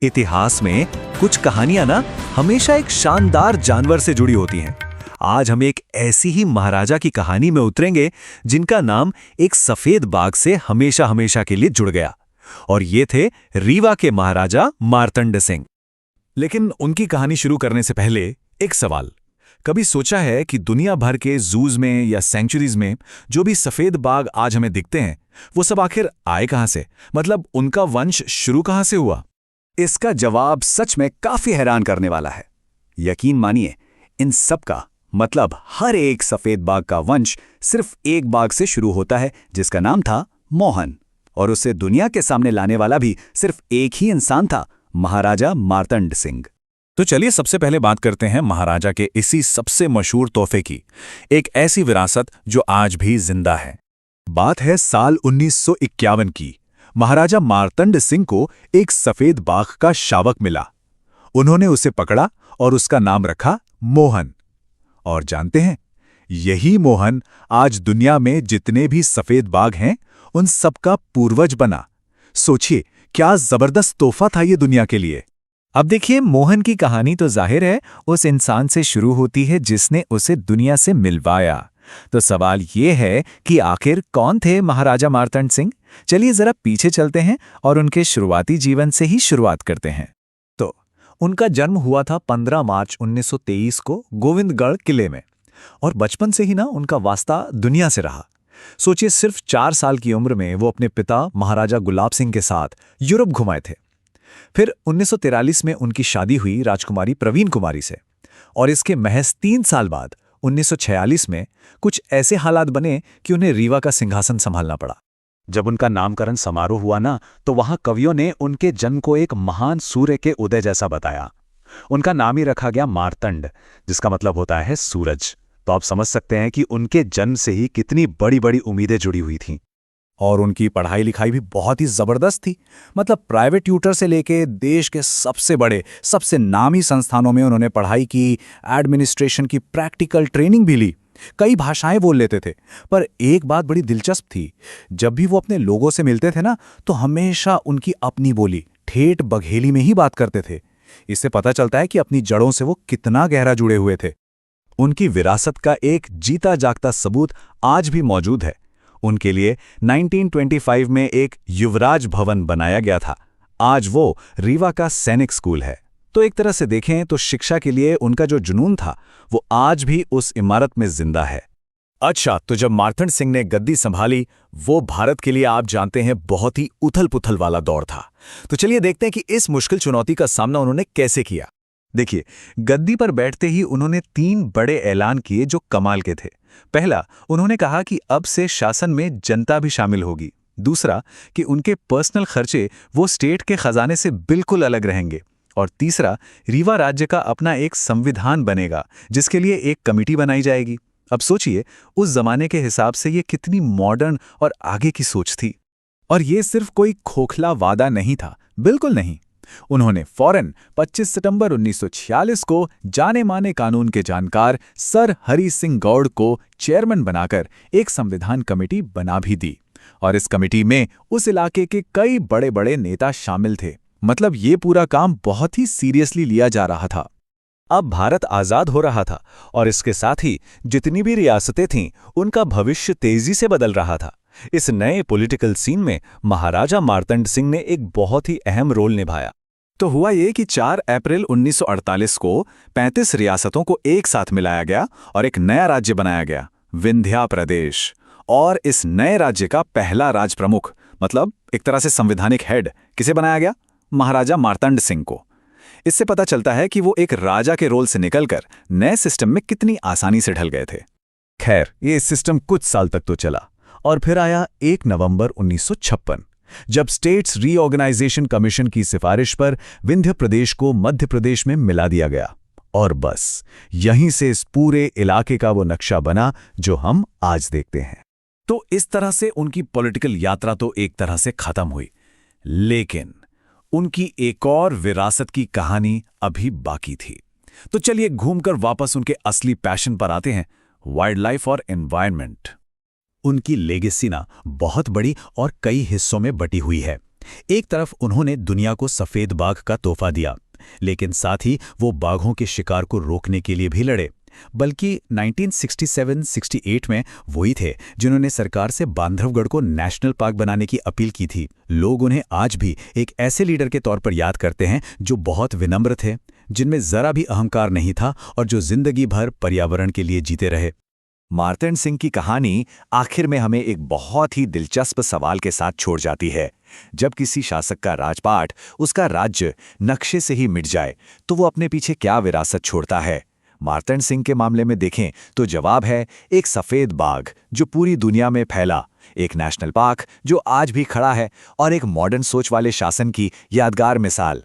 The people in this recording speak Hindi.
इतिहास में कुछ कहानियां ना हमेशा एक शानदार जानवर से जुड़ी होती हैं। आज हम एक ऐसी ही महाराजा की कहानी में उतरेंगे जिनका नाम एक सफेद बाघ से हमेशा हमेशा के लिए जुड़ गया। और ये थे रीवा के महाराजा मार्तंड सिंह। लेकिन उनकी कहानी शुरू करने से पहले एक सवाल। कभी सोचा है कि दुनिया भर के जूज में या सेंचुरीज में जो भी सफेद बाघ आज हमें दिखते हैं वो सब आखिर आए कहां से? मतलब उनका वंश शुरू कहां से हुआ? इसका जवाब सच में काफी हैरान करने वाला है। यकीन मानिए, इन सब का मतलब हर एक सफेद बाघ का वंश सिर्फ एक बाघ से शुरू होता है जिसका नाम था मोहन, और उसे दुनिया के सामने लाने वाला भी सिर्फ एक ही इंसान था, महाराजा मार्तंड सिंह। तो चलिए सबसे पहले बात करते हैं महाराजा के इसी सबसे मशहूर तोहफे की, एक ऐसी विरासत जो आज भी जिंदा है। बात है साल 1951 की। महाराजा मार्तंड सिंह को एक सफेद बाघ का शावक मिला। उन्होंने उसे पकड़ा और उसका नाम रखा मोहन। और जानते हैं, यही मोहन आज दुनिया में जितने भी सफेद बाघ हैं उन सबका पूर्वज बना। सोचिए क्या जबरदस्त तोहफा था ये दुनिया के लिए। अब देखिए, मोहन की कहानी तो जाहिर है उस इंसान से शुरू होती है जिसने उसे दुनिया से मिलवाया। तो सवाल ये है कि आखिर कौन थे महाराजा मार्तंड सिंह? चलिए जरा पीछे चलते हैं और उनके शुरुआती जीवन से ही शुरुआत करते हैं। तो उनका जन्म हुआ था 15 मार्च 1923 को गोविंदगढ़ किले में, और बचपन से ही ना उनका वास्ता दुनिया से रहा। सोचिए, सिर्फ 4 साल की उम्र में वो अपने पिता महाराजा गुलाब सिंह के साथ यूरोप घुमाए थे। फिर 1943 में उनकी शादी हुई राजकुमारी प्रवीण कुमारी से, और इसके महज 3 साल बाद 1946 में कुछ ऐसे हालात बने कि उन्हें रीवा का सिंहासन संभालना पड़ा। जब उनका नामकरण समारोह हुआ ना, तो वहां कवियों ने उनके जन्म को एक महान सूर्य के उदय जैसा बताया। उनका नाम ही रखा गया मार्तंड, जिसका मतलब होता है सूरज। तो आप समझ सकते हैं कि उनके जन्म से ही कितनी बड़ी बड़ी उम्मीदें जुड़ी हुई थीं। और उनकी पढ़ाई लिखाई भी बहुत ही जबरदस्त थी। मतलब प्राइवेट ट्यूटर से लेके देश के सबसे बड़े सबसे नामी संस्थानों में उन्होंने पढ़ाई की, एडमिनिस्ट्रेशन की प्रैक्टिकल ट्रेनिंग भी ली, कई भाषाएं बोल लेते थे। पर एक बात बड़ी दिलचस्प थी, जब भी वो अपने लोगों से मिलते थे ना, तो हमेशा उनकी अपनी बोली ठेठ बघेली में ही बात करते थे। इससे पता चलता है कि अपनी जड़ों से वो कितना गहरा जुड़े हुए थे। उनकी विरासत का एक जीता जागता सबूत आज भी मौजूद है। उनके लिए 1925 में एक युवराज भवन बनाया गया था। आज वो रीवा का सैनिक स्कूल है। तो एक तरह से देखें तो शिक्षा के लिए उनका जो जुनून था वो आज भी उस इमारत में जिंदा है। अच्छा, तो जब मार्तंड सिंह ने गद्दी संभाली, वो भारत के लिए आप जानते हैं बहुत ही उथल-पुथल वाला दौर था। तो चलिए देखते हैं कि इस मुश्किल चुनौती का सामना उन्होंने कैसे किया। देखिए, गद्दी पर बैठते ही उन्होंने 3 बड़े ऐलान किए जो कमाल के थे। पहला, उन्होंने कहा कि अब से शासन में जनता भी शामिल होगी। दूसरा, कि उनके पर्सनल खर्चे वो स्टेट के खजाने से बिल्कुल अलग रहेंगे। और तीसरा, रीवा राज्य का अपना एक संविधान बनेगा जिसके लिए एक कमेटी बनाई जाएगी। अब सोचिए, उस जमाने के हिसाब से ये कितनी मॉडर्न और आगे की सोच थी। और ये सिर्फ कोई खोखला वादा नहीं था, बिल्कुल नहीं। उन्होंने फौरन 25 सितंबर 1946 को जाने माने कानून के जानकार सर हरि सिंह गौड़ को चेयरमैन बनाकर एक संविधान कमेटी बना भी दी। और इस कमेटी में उस इलाके के कई बड़े बड़े नेता शामिल थे। मतलब ये पूरा काम बहुत ही सीरियसली लिया जा रहा था। अब भारत आजाद हो रहा था, और इसके साथ ही जितनी भी रियासतें थीं उनका भविष्य तेजी से बदल रहा था। इस नए पॉलिटिकल सीन में महाराजा मार्तंड सिंह ने एक बहुत ही अहम रोल निभाया। तो हुआ ये कि 4 अप्रैल 1948 को 35 रियासतों को एक साथ मिलाया गया और एक नया राज्य बनाया गया, विंध्या प्रदेश। और इस नए राज्य का पहला राज प्रमुख, मतलब एक तरह से संवैधानिक हेड, किसे बनाया गया? महाराजा मार्तंड सिंह को। इससे पता चलता है कि वो एक राजा के रोल से निकलकर नए सिस्टम में कितनी आसानी से ढल गए थे। खैर, ये सिस्टम कुछ साल तक तो चला, और फिर आया 1 नवंबर 1956, जब स्टेट्स रीऑर्गेनाइजेशन कमीशन की सिफारिश पर विंध्य प्रदेश को मध्य प्रदेश में मिला दिया गया। और बस यहीं से इस पूरे इलाके का वो नक्शा बना जो हम आज देखते हैं। तो इस तरह से उनकी पॉलिटिकल यात्रा तो एक तरह से खत्म हुई, लेकिन उनकी एक और विरासत की कहानी अभी बाकी थी। तो चलिए घूमकर वापस उनके असली पैशन पर आते हैं, वाइल्ड लाइफ और एनवायरनमेंट। उनकी लेगेसी ना बहुत बड़ी और कई हिस्सों में बटी हुई है। एक तरफ उन्होंने दुनिया को सफेद बाघ का तोहफा दिया, लेकिन साथ ही वो बाघों के शिकार को रोकने के लिए भी लड़े। बल्कि 1967-68 में वही थे जिन्होंने सरकार से बांधवगढ़ को नेशनल पार्क बनाने की अपील की थी। लोग उन्हें आज भी एक ऐसे लीडर के तौर पर याद करते हैं जो बहुत विनम्र थे, जिनमें जरा भी अहंकार नहीं था और जो जिंदगी भर पर्यावरण के लिए जीते रहे। मार्तंड सिंह की कहानी आखिर में हमें एक बहुत ही दिलचस्प सवाल के साथ छोड़ जाती है। जब किसी शासक का राजपाट, उसका राज्य नक्शे से ही मिट जाए तो वो अपने पीछे क्या विरासत छोड़ता है? मार्तंड सिंह के मामले में देखें तो जवाब है एक सफेद बाघ जो पूरी दुनिया में फैला, एक नेशनल पार्क जो आज भी खड़ा है और एक मॉडर्न सोच वाले शासन की यादगार मिसाल।